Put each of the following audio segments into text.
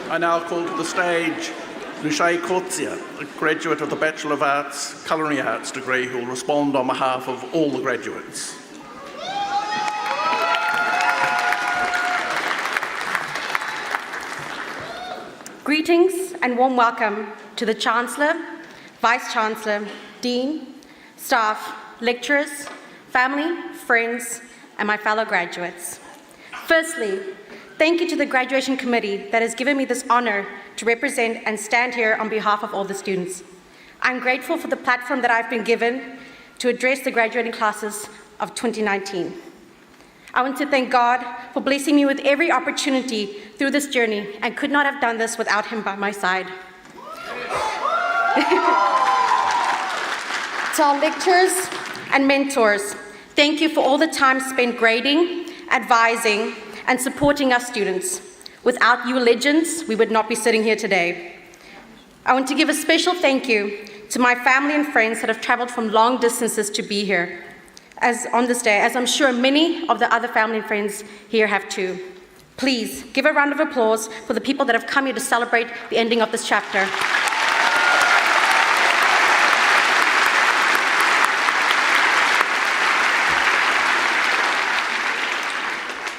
I now call to the stage Lucia Corzia, a graduate of the Bachelor of Arts, Culinary Arts degree, who will respond on behalf of all the graduates. Greetings and warm welcome to the Chancellor, Vice-Chancellor, Dean, staff, lecturers, family, friends, and my fellow graduates. Firstly, thank you to the graduation committee that has given me this honor to represent and stand here on behalf of all the students. I'm grateful for the platform that I've been given to address the graduating classes of 2019. I want to thank God for blessing me with every opportunity through this journey and could not have done this without Him by my side. To our lecturers and mentors, thank you for all the time spent grading, advising, and supporting us students. Without you legends, we would not be sitting here today. I want to give a special thank you to my family and friends that have traveled from long distances to be here on this day, as I'm sure many of the other family and friends here have too. Please give a round of applause for the people that have come here to celebrate the ending of this chapter.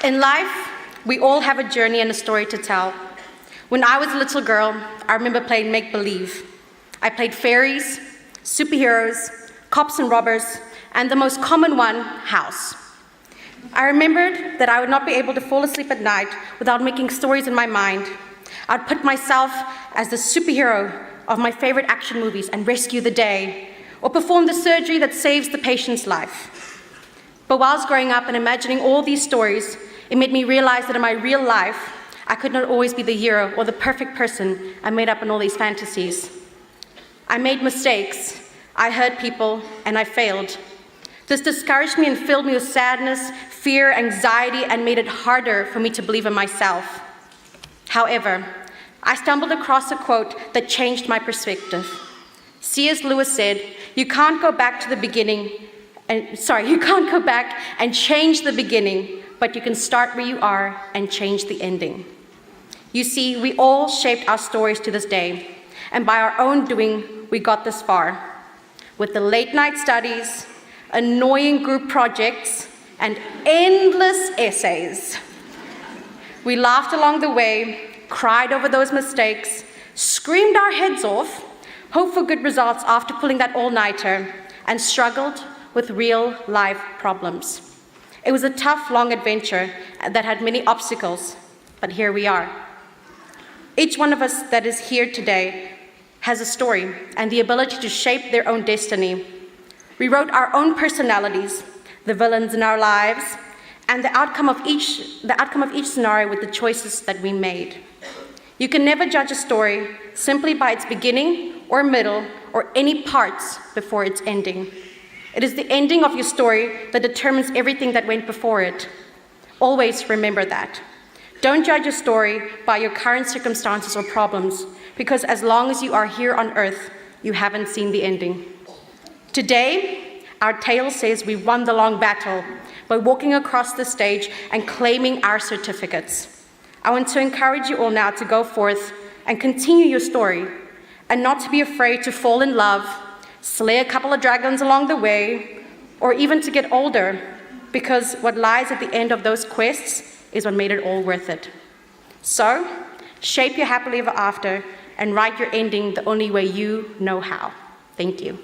In life, we all have a journey and a story to tell. When I was a little girl, I remember playing make-believe. I played fairies, superheroes, cops and robbers, and the most common one, house. I remembered that I would not be able to fall asleep at night without making stories in my mind. I'd put myself as the superhero of my favorite action movies and rescue the day, or perform the surgery that saves the patient's life. But whilst growing up and imagining all these stories, it made me realize that in my real life, I could not always be the hero or the perfect person I made up in all these fantasies. I made mistakes, I hurt people, and I failed. This discouraged me and filled me with sadness, fear, anxiety, and made it harder for me to believe in myself. However, I stumbled across a quote that changed my perspective. C.S. Lewis said, you can't go back and change the beginning, but you can start where you are and change the ending. You see, we all shaped our stories to this day, and by our own doing, we got this far. With the late night studies, annoying group projects, and endless essays. We laughed along the way, cried over those mistakes, screamed our heads off, hoped for good results after pulling that all-nighter, and struggled with real-life problems. It was a tough, long adventure that had many obstacles, but here we are. Each one of us that is here today has a story and the ability to shape their own destiny. We wrote our own personalities, the villains in our lives, and the outcome of each scenario with the choices that we made. You can never judge a story simply by its beginning or middle or any parts before its ending. It is the ending of your story that determines everything that went before it. Always remember that. Don't judge a story by your current circumstances or problems, because as long as you are here on earth, you haven't seen the ending. Today, our tale says we won the long battle by walking across the stage and claiming our certificates. I want to encourage you all now to go forth and continue your story, and not to be afraid to fall in love, slay a couple of dragons along the way, or even to get older, because what lies at the end of those quests is what made it all worth it. So, shape your happily ever after and write your ending the only way you know how. Thank you.